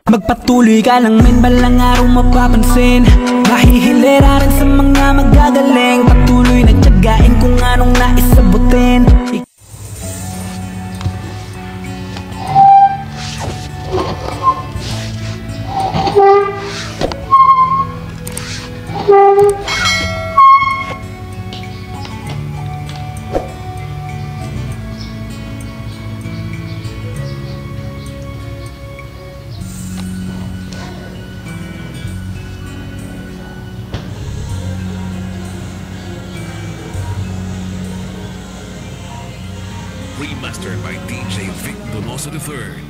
Magpatuloy ka lang men, balang araw mapapansin. Mahihilera rin sa mga magagaling. Patuloy na tiyagain kung anong naisabutin. Remastered by DJ Vic Donoso III.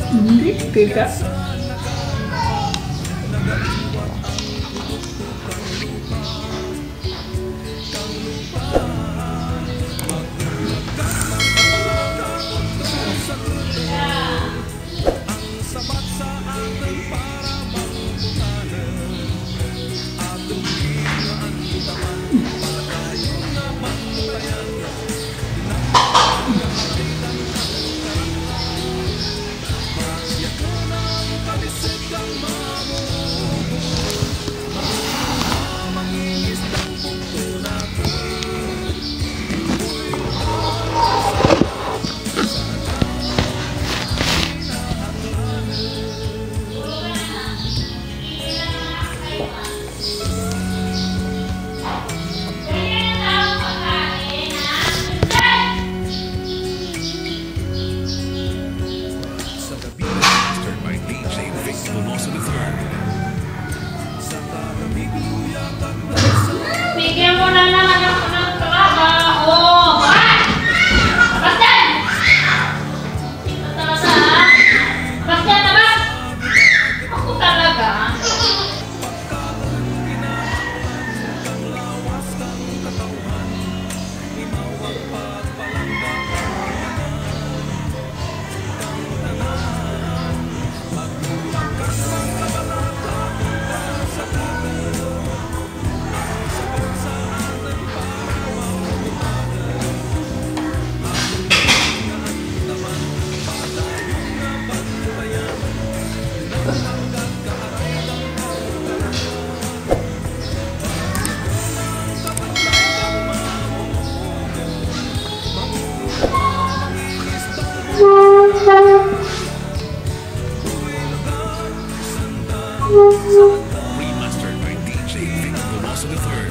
Hindi, tidak. Bigyan mo na naman ako ng trabaho. Bastian! Ito talaga, ha? Bastian, naman! Ako talaga. Remastered by DJ Vic Donoso III.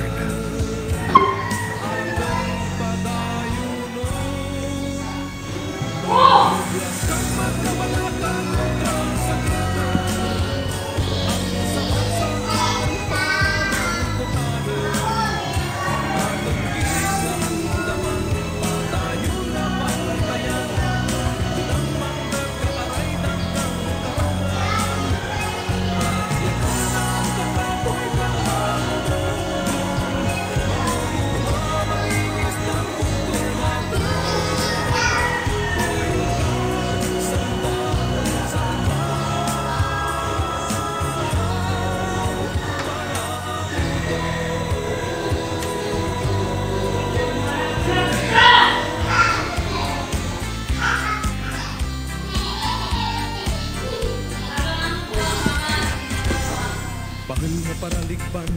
Bahal nga paraligban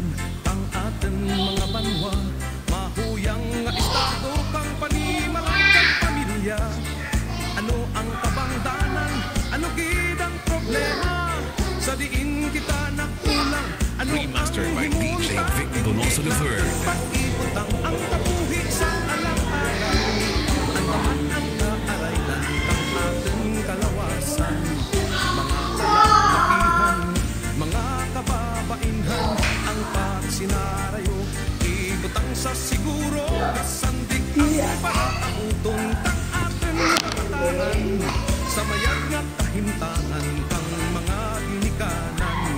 ang ating mga banwa, mahuyang nga estado kang panimalang pamilya. Ano ang kabangdanan, ano gid ang problema, sa diin kita nagkulang. Ano Remastered by DJ Vic Donoso III. pag-ibutang ang tapuhi sa alang-alang, ang naman ang kaaray ng pagsinarayo, ibutang sa siguro na sandig ang paraabutong tang atin kabataan. Sa mayag nga kahimtangan kang mga ginikanan,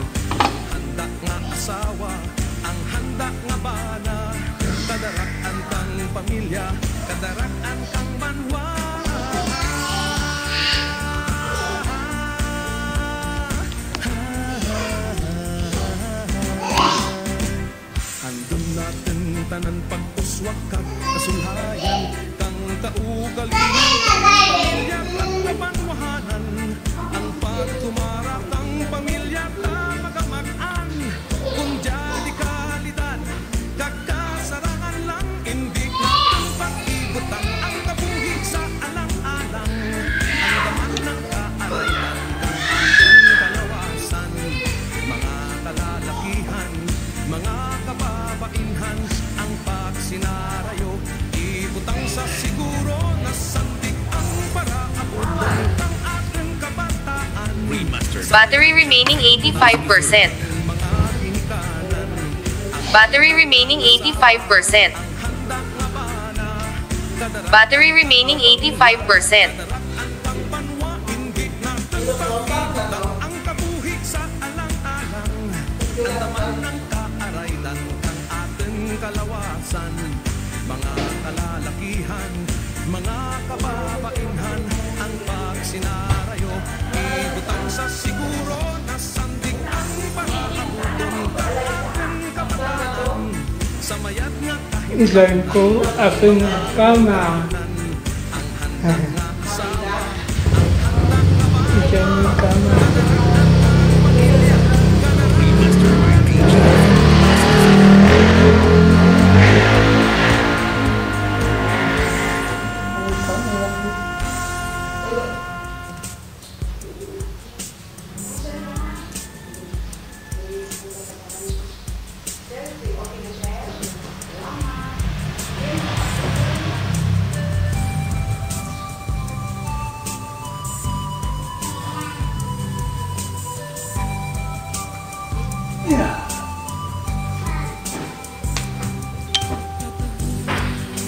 handa nga asawa, ang handa nga bana, kadaraan kang pamilya, kadaraan kang banwa. Andun natin tanan pagpuswak kag kasulhayan, kang kaugalingan, pamilya at kabanwahanan, ang pagtumara kang pamilya ka magamakan, kung di kalidad, kagkasarangan lang, hindi na ang pag-ibutang ang kabuhi sa alang-alang, ang daman ng kaarayan, ang ating kalawasan, mga kalalakihan, mga kababainhan, ang pagsinarayo, ibutang sa siguro na sandig ang paraabutong ng ating kabataan. Battery remaining 85%. Mga ginikanan, Battery remaining 85%. Battery remaining 85%. ang banwa, hindi natin pag-ibutang ang kabuhi sa alang-alang, ang daman ng kaaraylan, ang ating kalawasan, mga kalalakihan, mga kababainhan, ang pagsinarayo, ibutang sa siguro na sandig ang paraabutong ng ating kabataan. Sa mayat nga Ilan ko aking kama. Ilan yung kama.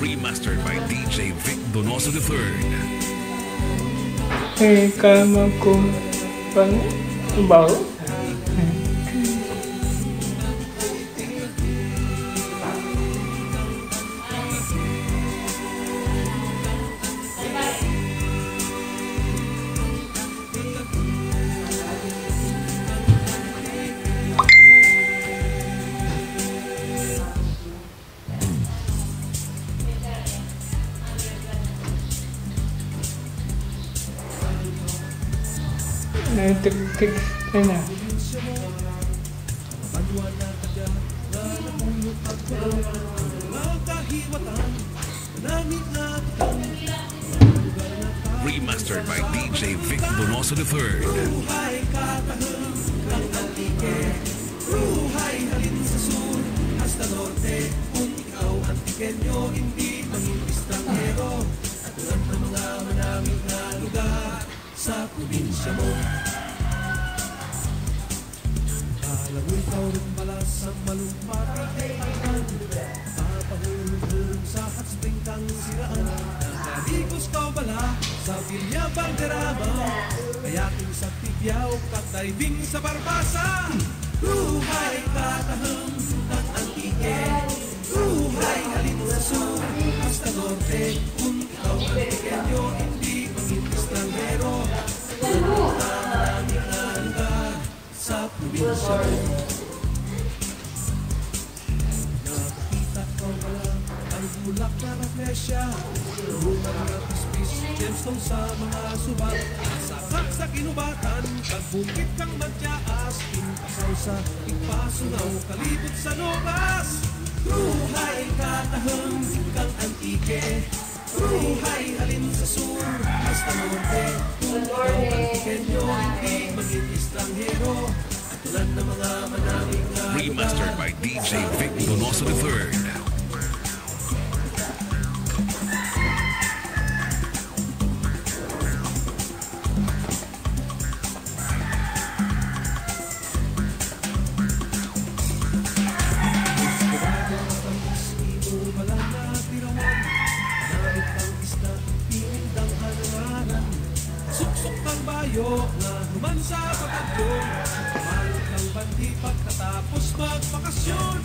Remastered by DJ. Remastered by DJ Vic Donoso III. Kama ko pang ibaw. Nagtik-tik na. Remastered by DJ Vic Donoso III. Sa Villa Banderama, kayaking sa Tigyaw, kataybing sa Barbasa. Buhay katahang ng Antique, buhay halin sa sur, hasta norte. Kung ikaw ang pequeño, hindi mangintis ng hero. Maraming na lugar sa probinsya mo. Nakakita ko pala ang bulak na reflesya, lumang na pispis, gemstone sa mga subat. Saksak sa kinubatan, pagbukit kang magtiaas, impasaw sa ipasungaw, kalibot sa nobas. Buhay katahang kang Antique, buhay halin sa sur, hasta norte. Kung ikaw ang pequeño, hindi maging estranghero. At tulad ng mga manaming na Remastered by DJ Vic Donoso III. bagyo nga human sa bagyo. Malot ng bandi pagkatapos magbakasyon.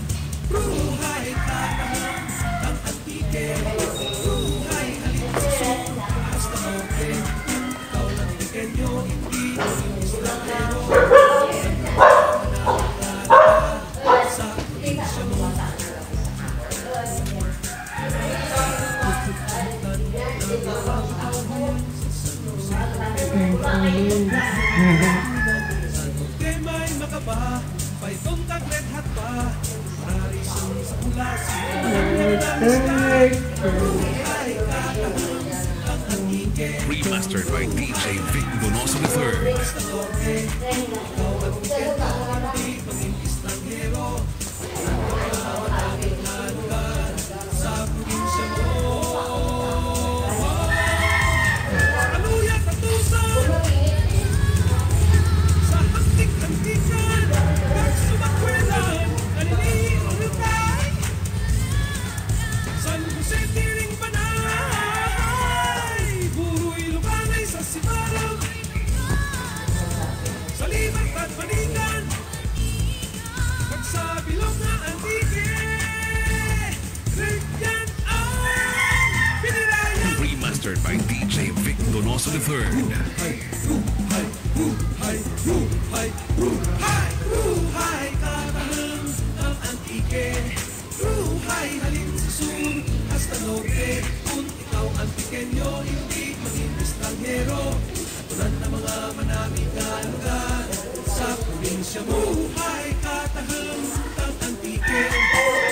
Ruhay katahang ang antike. Ruhay halip sa sur hasta norte. Ikaw lang pequeño, hindi islangero. Sa probinsya mo. Kay may makaba, paitong taglet hat pa. Mararison sa ulas, Remastered by DJ Vic Donoso III. Remastered by DJ Vic Donoso III. Ruhay katahang ang antike. Ruhay halin sa sur hasta norte. Kung ikaw ang pequeño, hindi maging estranghero. Katulad ng mga manaming na lugar sa probinsya mo. Ruhay katahang ang antike.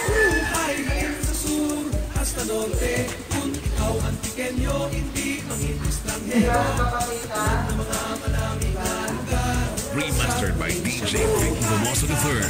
Ruhay halin sa sur hasta norte. Kung ikaw ang pequeño, hindi maging estranghero. Katulad ng mga manaming na lugar. Remastered by DJ Vic Donoso III.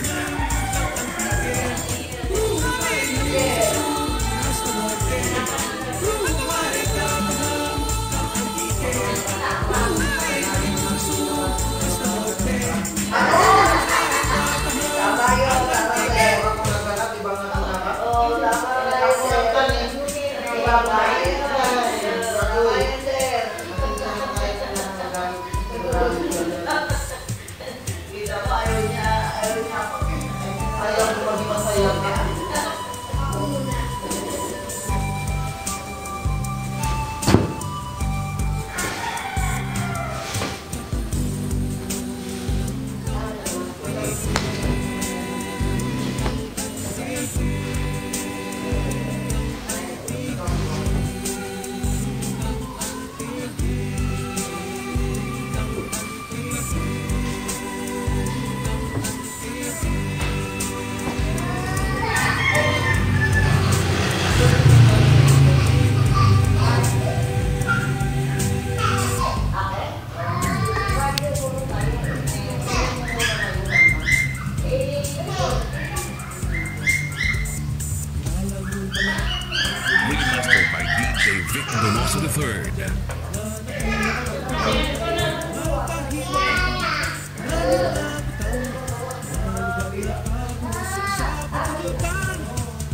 Remastered by DJ Vic Donoso III.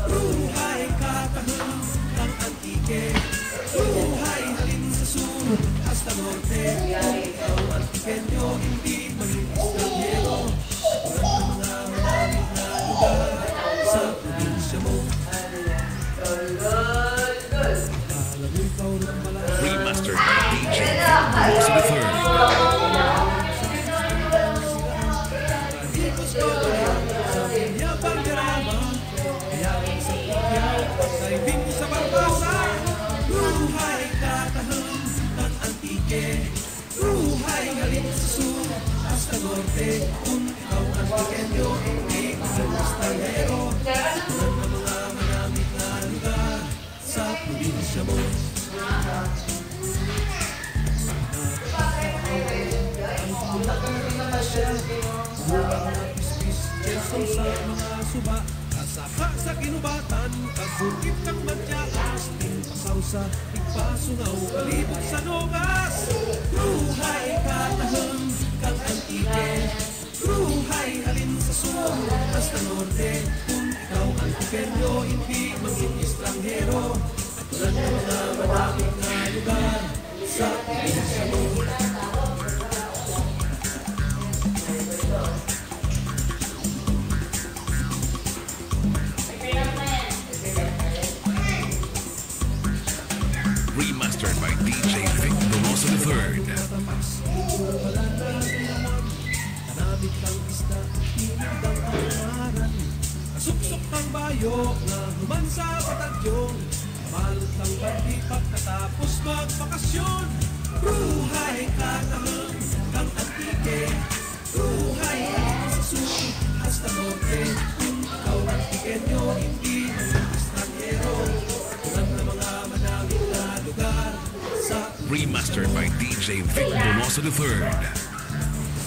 Ruhay katahang ang antike. Ruhay halin sa sur hasta norte. Kung ikaw ang pequeño, hindi maging estranghero. Katulad ng mga manaming na lugar sa probinsya mo. Remastered by DJ Vic Donoso III. Ruhay katahang ang antike. Ruhay halin sa sur hasta norte. Kung ikaw ang pequeño, hindi maging estranghero. Katulad ng mga manaming na lugar sa probinsya mo. Quezon sa mga suba, kasaka sa kinubatan, kasukit ng madyakas, tingpasaw sa tigpasungaw, kalibot sa nogas. Ruhay katahang kang antike. Ruhay halin sa sur hasta norte. Kung ikaw ang pequeño, hindi maging estranghero. Katulad ng mga madaming na lugar sa probinsya mo. kabayo nga human sa batalyon. Malot ng bandi pagkatapos magbakasyon. Buhay katahang kang antike, buhay sa suki hasta norte. Kung ikaw ang tikenyo, hindi estranghero. Ulan na mga manamit na lugar sa Remastered by DJ Vic Donoso III.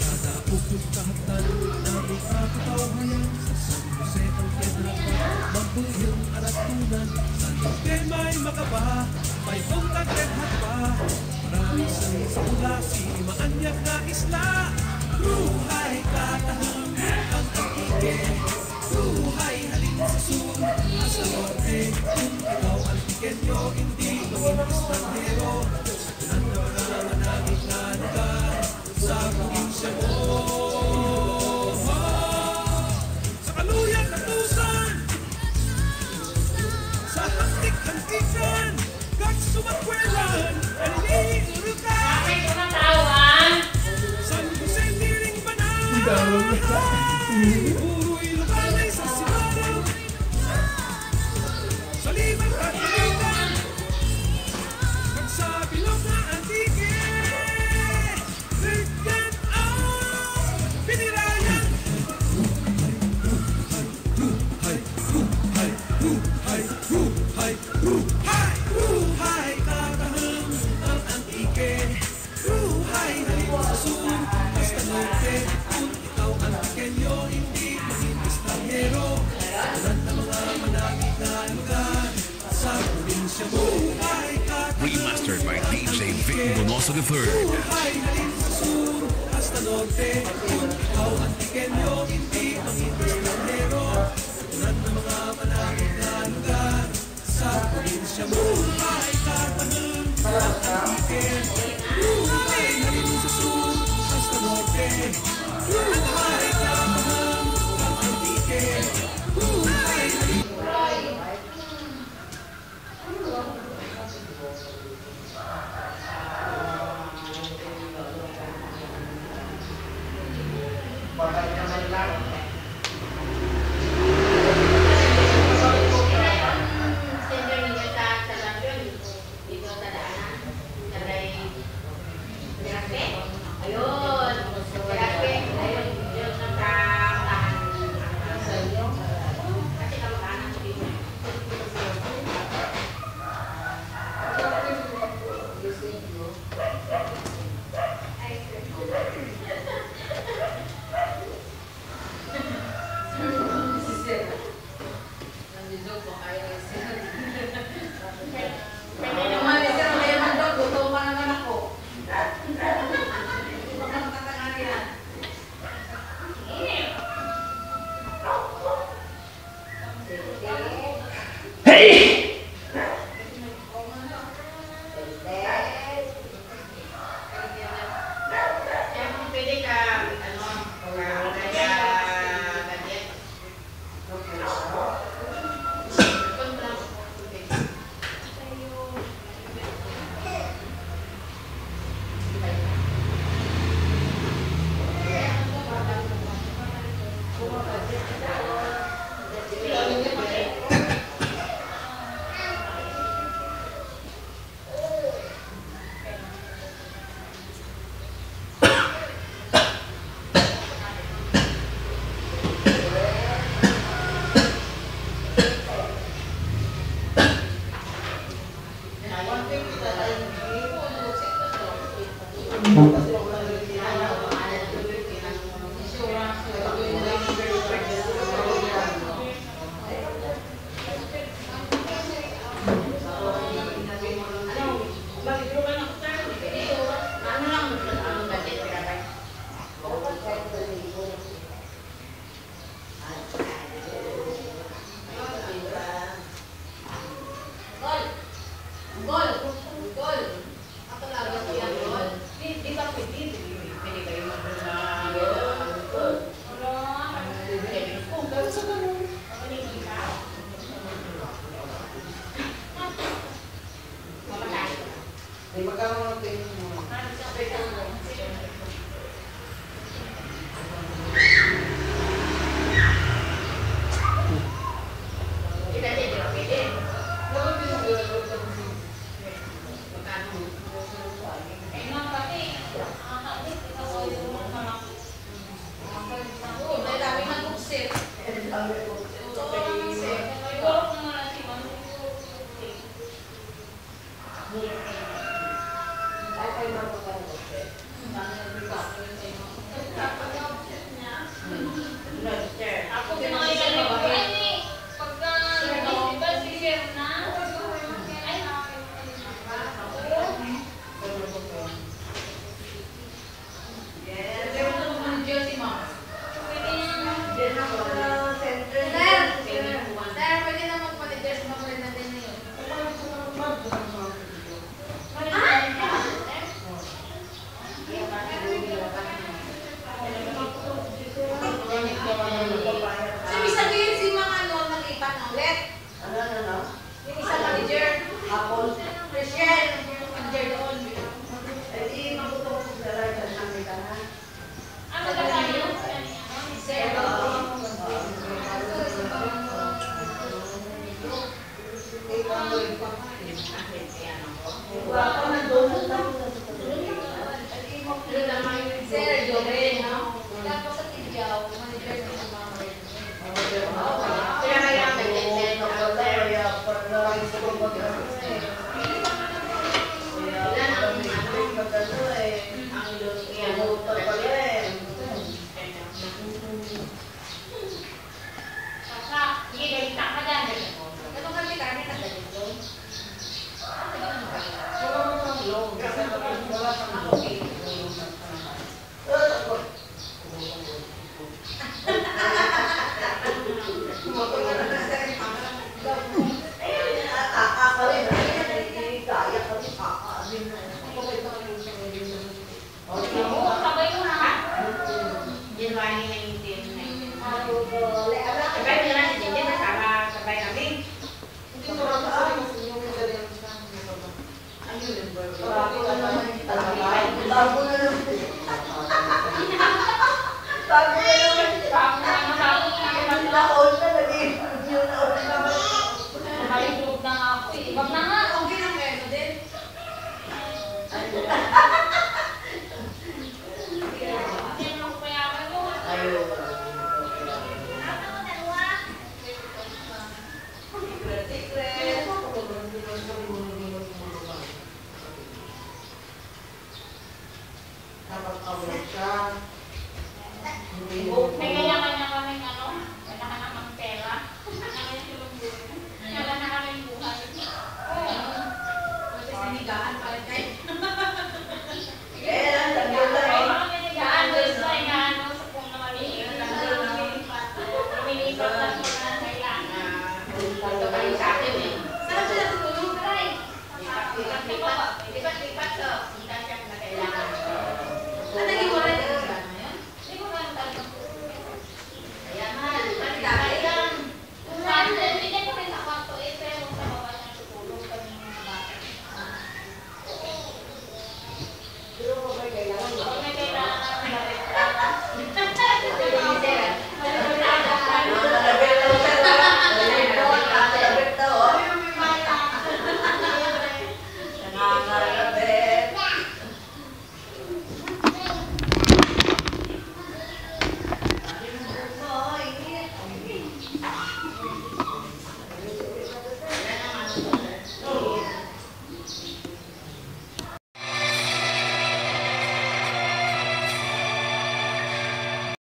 Nadaog yung kahatan na may kakatawayan. Sa San Jose ang Piedrapa, mabuyong aratunan. Sa norte may makaba, may bongkat at hatpa. Marami sa ula, si maanyak na isla. Buhay katahang ang antike, buhay halin sa sur hasta norte. Kung ikaw ang tikenyo, hindi maging estranghero. Ulan na mga manamit na lugar sa probinsya mo. Sa kaluyan at tusan, sa hantik-hantikan, kagsumakwelan, aliliurukan. Bakit tumatawan? San Jose Miring Banal, puro'y lukanay sa sibaran. Sa limang katilugan, kag sa bilog na antike, rigyan ang pinirayan. Buhay katahang ang antike, buhay halin sa sur hasta norte. Kung ikaw ang tikenyo, hindi maging estranghero. Ulan na mga manamit na lugar sa probinsya mo. Buhay katahang Remastered by DJ Vic Donoso III. buhay halin sa sur hasta norte. Kung ikaw ang tikenyo, hindi maging estranghero. Ulan na mga manamit na lugar sa probinsya mo. Buhay katahang ang antike, buhay halin sa sur hasta norte. Buhay katahang ang antike, buhay halin.